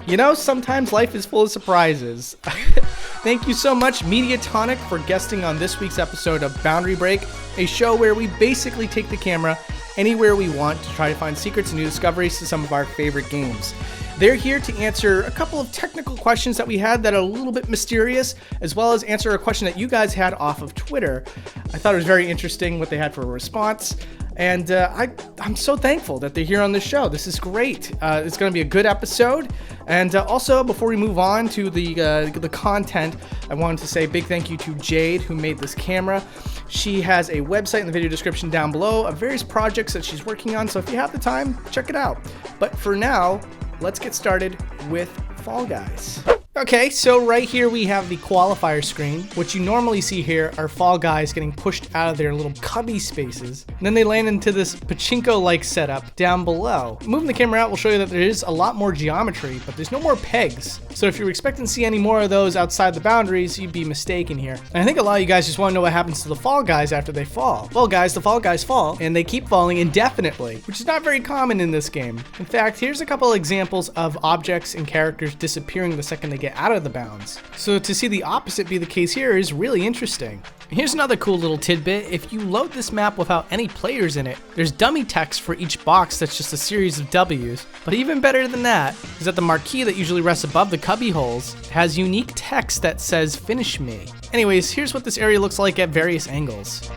You know, sometimes life is full of surprises. Thank you so much, Mediatonic, for guesting on this week's episode of Boundary Break, a show where we basically take the camera anywhere we want to try to find secrets and new discoveries to some of our favorite games. They're here to answer a couple of technical questions that we had that are a little bit mysterious, as well as answer a question that you guys had off of Twitter. I thought it was very interesting what they had for a response. And I'm so thankful that they're here on this show. This is great. It's going to be a good episode. And also, before we move on to the content, I wanted to say a big thank you to Jade, who made this camera. She has a website in the video description down below of various projects that she's working on. So if you have the time, check it out. But for now, let's get started with Fall Guys. Okay, so right here we have the qualifier screen. What you normally see here are Fall Guys getting pushed out of their little cubby spaces. And then they land into this pachinko-like setup down below. Moving the camera out will show you that there is a lot more geometry, but there's no more pegs. So if you're expecting to see any more of those outside the boundaries, you'd be mistaken here. And I think a lot of you guys just want to know what happens to the Fall Guys after they fall. Well guys, the Fall Guys fall, and they keep falling indefinitely, which is not very common in this game. In fact, here's a couple examples of objects and characters disappearing the second they get out of the bounds. So to see the opposite be the case here is really interesting. Here's another cool little tidbit. If you load this map without any players in it, there's dummy text for each box that's just a series of W's. But even better than that is that the marquee that usually rests above the cubby holes has unique text that says "Finish me." Anyways, here's what this area looks like at various angles.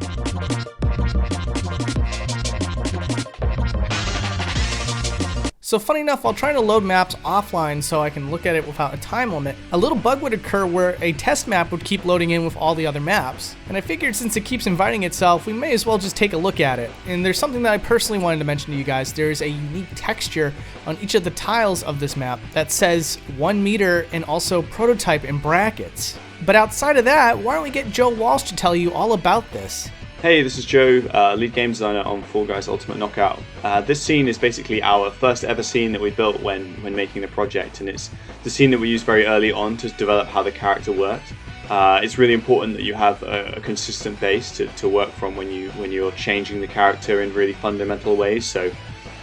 So funny enough, while trying to load maps offline so I can look at it without a time limit, a little bug would occur where a test map would keep loading in with all the other maps. And I figured since it keeps inviting itself, we may as well just take a look at it. And there's something that I personally wanted to mention to you guys. There's a unique texture on each of the tiles of this map that says 1 meter and also prototype in brackets. But outside of that, why don't we get Joe Walsh to tell you all about this? Hey, this is Joe, lead game designer on Fall Guys Ultimate Knockout. This scene is basically our first ever scene that we built when making the project, and it's the scene that we used very early on to develop how the character worked. It's really important that you have a consistent base to work from when you're changing the character in really fundamental ways. So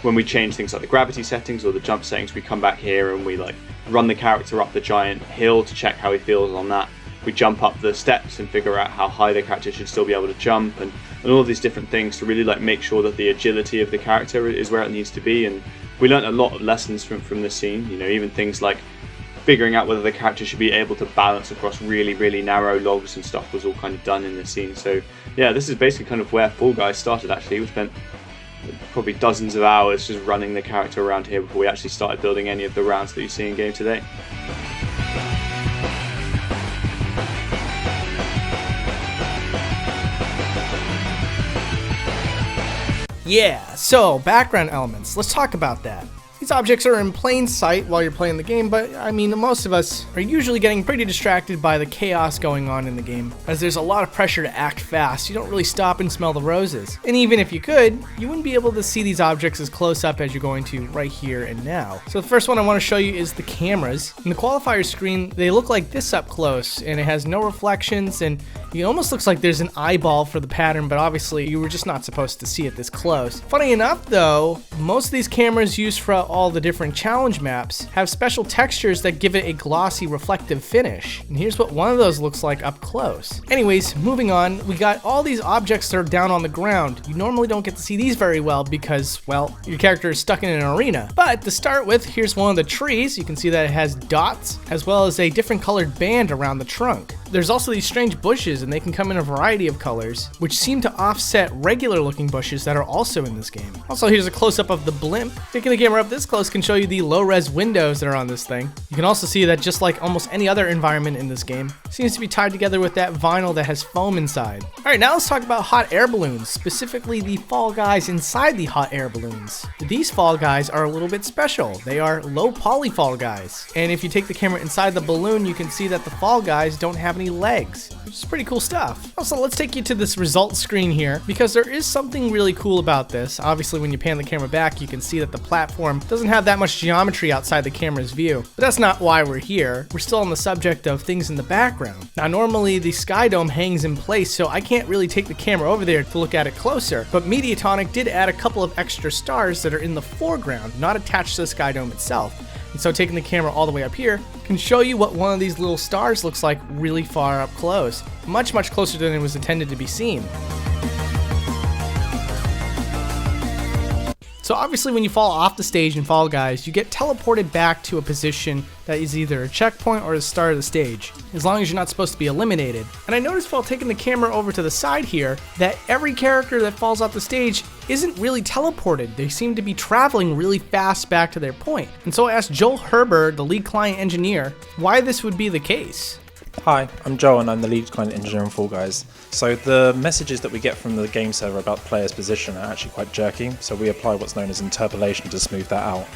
when we change things like the gravity settings or the jump settings, we come back here and we run the character up the giant hill to check how he feels on that. We jump up the steps and figure out how high the character should still be able to jump, and all of these different things to really make sure that the agility of the character is where it needs to be. And we learned a lot of lessons from this scene, you know, even things like figuring out whether the character should be able to balance across really narrow logs and stuff was all kind of done in this scene. So yeah, this is basically kind of where Fall Guys started actually. We spent probably dozens of hours just running the character around here before we actually started building any of the rounds that you see in game today. Yeah, so background elements, let's talk about that. These objects are in plain sight while you're playing the game, but I mean, most of us are usually getting pretty distracted by the chaos going on in the game, as there's a lot of pressure to act fast. You don't really stop and smell the roses. And even if you could, you wouldn't be able to see these objects as close up as you're going to right here and now. So the first one I want to show you is the cameras. In the qualifier screen, they look like this up close, and it has no reflections, and it almost looks like there's an eyeball for the pattern, but obviously you were just not supposed to see it this close. Funny enough though, most of these cameras used for all the different challenge maps have special textures that give it a glossy reflective finish. And here's what one of those looks like up close. Anyways, moving on, we got all these objects that are down on the ground. You normally don't get to see these very well because, well, your character is stuck in an arena. But to start with, here's one of the trees. You can see that it has dots as well as a different colored band around the trunk. There's also these strange bushes, and they can come in a variety of colors, which seem to offset regular looking bushes that are also in this game. Also, here's a close-up of the blimp. Taking the camera up this close can show you the low-res windows that are on this thing. You can also see that just like almost any other environment in this game, it seems to be tied together with that vinyl that has foam inside. Alright, now let's talk about hot air balloons, specifically the Fall Guys inside the hot air balloons. These Fall Guys are a little bit special. They are low poly Fall Guys. And if you take the camera inside the balloon, you can see that the Fall Guys don't have any legs, which is pretty cool stuff. Also, let's take you to this results screen here, because there is something really cool about this. Obviously, when you pan the camera back, you can see that the platform doesn't have that much geometry outside the camera's view. But that's not why we're here. We're still on the subject of things in the background. Now, normally the sky dome hangs in place, so I can't really take the camera over there to look at it closer. But Mediatonic did add a couple of extra stars that are in the foreground, not attached to the sky dome itself. And so taking the camera all the way up here can show you what one of these little stars looks like really far up close. Much, much closer than it was intended to be seen. So obviously when you fall off the stage in Fall Guys, you get teleported back to a position that is either a checkpoint or the start of the stage, as long as you're not supposed to be eliminated. And I noticed while taking the camera over to the side here, that every character that falls off the stage isn't really teleported. They seem to be traveling really fast back to their point. And so I asked Joel Herber, the lead client engineer, why this would be the case. Hi, I'm Joel and I'm the lead client engineer on Fall Guys. So the messages that we get from the game server about the player's position are actually quite jerky, so we apply what's known as interpolation to smooth that out.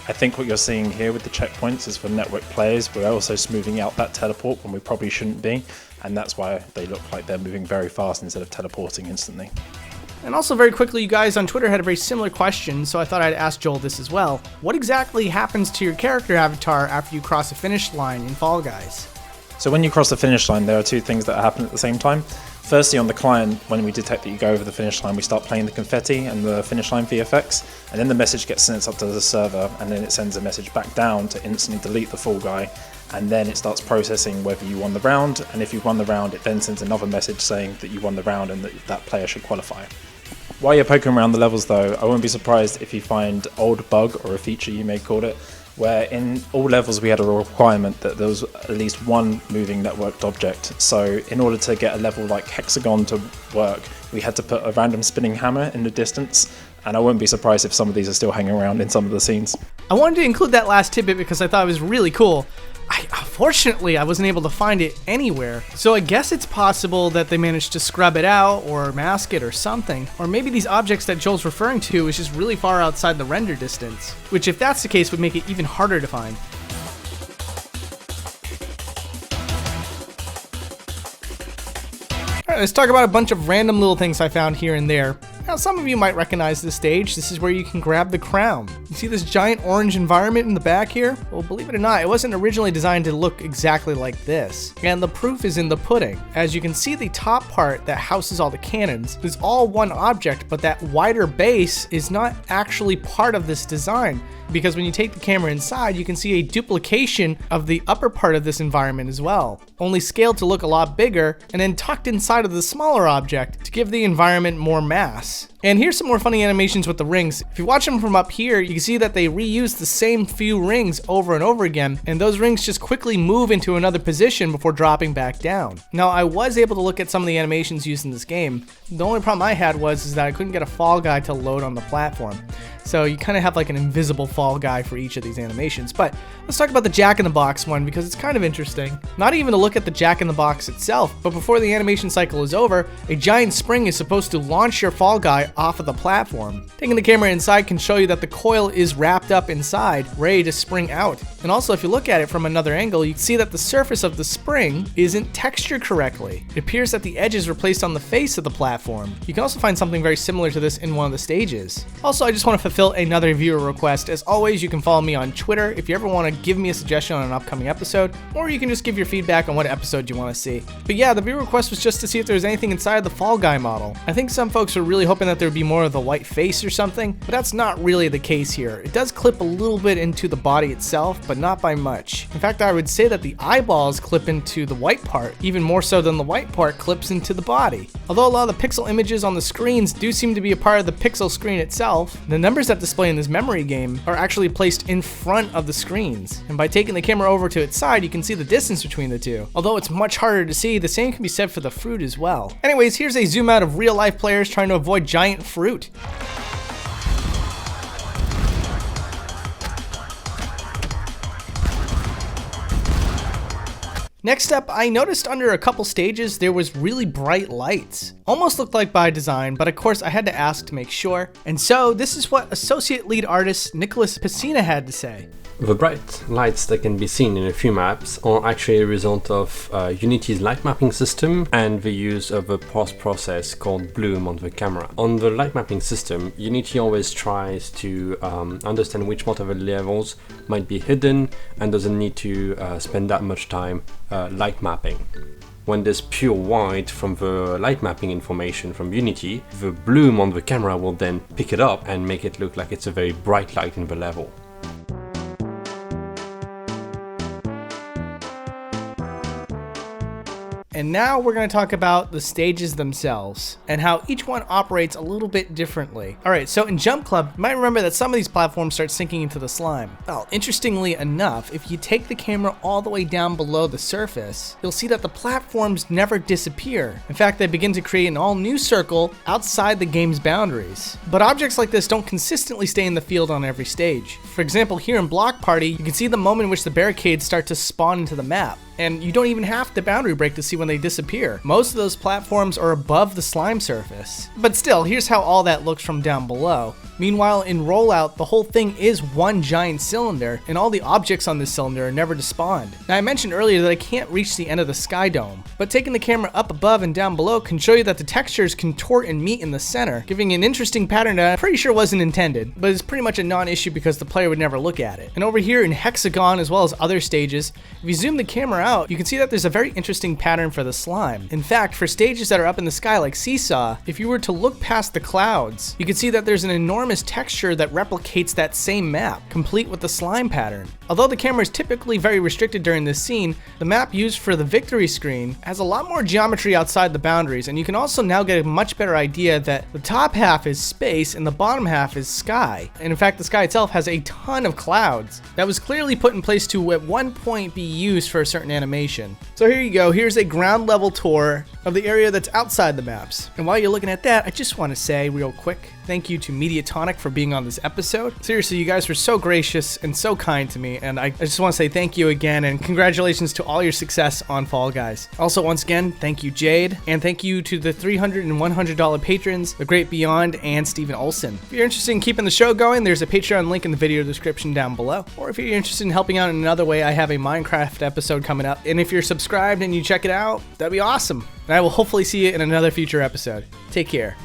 I think what you're seeing here with the checkpoints is for network players. We're also smoothing out that teleport when we probably shouldn't be, and that's why they look like they're moving very fast instead of teleporting instantly. And also very quickly, you guys on Twitter had a very similar question, so I thought I'd ask Joel this as well. What exactly happens to your character avatar after you cross a finish line in Fall Guys? So when you cross the finish line, there are two things that happen at the same time. Firstly, on the client, when we detect that you go over the finish line, we start playing the confetti and the finish line VFX, and then the message gets sent up to the server, and then it sends a message back down to instantly delete the Fall Guy, and then it starts processing whether you won the round, and if you've won the round, it then sends another message saying that you won the round and that that player should qualify. While you're poking around the levels though, I wouldn't be surprised if you find old bug, or a feature you may call it, where in all levels we had a requirement that there was at least one moving networked object. So in order to get a level like Hexagon to work, we had to put a random spinning hammer in the distance, and I wouldn't be surprised if some of these are still hanging around in some of the scenes. I wanted to include that last tidbit because I thought it was really cool. Unfortunately, I wasn't able to find it anywhere, so I guess it's possible that they managed to scrub it out or mask it or something. Or maybe these objects that Joel's referring to is just really far outside the render distance, which if that's the case would make it even harder to find. Alright, let's talk about a bunch of random little things I found here and there. Now, some of you might recognize this stage. This is where you can grab the crown. You see this giant orange environment in the back here? Well, believe it or not, it wasn't originally designed to look exactly like this. And the proof is in the pudding. As you can see, the top part that houses all the cannons is all one object, but that wider base is not actually part of this design. Because when you take the camera inside, you can see a duplication of the upper part of this environment as well, only scaled to look a lot bigger and then tucked inside of the smaller object to give the environment more mass. And here's some more funny animations with the rings. If you watch them from up here, you can see that they reuse the same few rings over and over again, and those rings just quickly move into another position before dropping back down. Now, I was able to look at some of the animations used in this game. The only problem I had was that I couldn't get a Fall Guy to load on the platform. So you kind of have like an invisible Fall Guy for each of these animations. But let's talk about the Jack-in-the-Box one because it's kind of interesting. Not even to look at the Jack-in-the-Box itself, but before the animation cycle is over, a giant spring is supposed to launch your Fall Guy off of the platform. Taking the camera inside can show you that the coil is wrapped up inside, ready to spring out. And also, if you look at it from another angle, you can see that the surface of the spring isn't textured correctly. It appears that the edges were placed on the face of the platform. You can also find something very similar to this in one of the stages. Also, I just want to fulfill another viewer request. As always, you can follow me on Twitter if you ever want to give me a suggestion on an upcoming episode, or you can just give your feedback on what episode you want to see. But yeah, the viewer request was just to see if there was anything inside the Fall Guy model. I think some folks were really hoping that there would be more of the white face or something, but that's not really the case here. It does clip a little bit into the body itself, but not by much. In fact, I would say that the eyeballs clip into the white part, even more so than the white part clips into the body. Although a lot of the pixel images on the screens do seem to be a part of the pixel screen itself, the numbers that display in this memory game are actually placed in front of the screens. And by taking the camera over to its side, you can see the distance between the two. Although it's much harder to see, the same can be said for the fruit as well. Anyways, here's a zoom out of real life players trying to avoid giant fruit. Next up, I noticed under a couple stages there was really bright lights. Almost looked like by design, but of course I had to ask to make sure. And so this is what associate lead artist Nicholas Pacina had to say. The bright lights that can be seen in a few maps are actually a result of Unity's light mapping system and the use of a process called bloom on the camera. On the light mapping system, Unity always tries to understand which part of the levels might be hidden and doesn't need to spend that much time light mapping. When there's pure white from the light mapping information from Unity, the bloom on the camera will then pick it up and make it look like it's a very bright light in the level. And now we're going to talk about the stages themselves and how each one operates a little bit differently. Alright, so in Jump Club, you might remember that some of these platforms start sinking into the slime. Well, interestingly enough, if you take the camera all the way down below the surface, you'll see that the platforms never disappear. In fact, they begin to create an all new circle outside the game's boundaries. But objects like this don't consistently stay in the field on every stage. For example, here in Block Party, you can see the moment in which the barricades start to spawn into the map. And you don't even have to boundary break to see when they disappear. Most of those platforms are above the slime surface. But still, here's how all that looks from down below. Meanwhile, in Rollout, the whole thing is one giant cylinder, and all the objects on this cylinder are never despawned. Now, I mentioned earlier that I can't reach the end of the sky dome, but taking the camera up above and down below can show you that the textures contort and meet in the center, giving an interesting pattern that I'm pretty sure wasn't intended, but it's pretty much a non-issue because the player would never look at it. And over here in Hexagon, as well as other stages, if you zoom the camera out, you can see that there's a very interesting pattern for the slime. In fact, for stages that are up in the sky like Seesaw, if you were to look past the clouds, you can see that there's an enormous texture that replicates that same map, complete with the slime pattern. Although the camera is typically very restricted during this scene, the map used for the victory screen has a lot more geometry outside the boundaries, and you can also now get a much better idea that the top half is space and the bottom half is sky. And in fact, the sky itself has a ton of clouds that was clearly put in place to at one point be used for a certain animation. So here you go, here's a ground level tour of the area that's outside the maps. And while you're looking at that, I just want to say real quick, thank you to Mediatonic for being on this episode. Seriously, you guys were so gracious and so kind to me, and I just want to say thank you again, and congratulations to all your success on Fall Guys. Also, once again, thank you Jade, and thank you to the $300 and $100 patrons, The Great Beyond, and Steven Olson. If you're interested in keeping the show going, there's a Patreon link in the video description down below. Or if you're interested in helping out in another way, I have a Minecraft episode coming up, and if you're subscribed and you check it out, that'd be awesome. And I will hopefully see you in another future episode. Take care.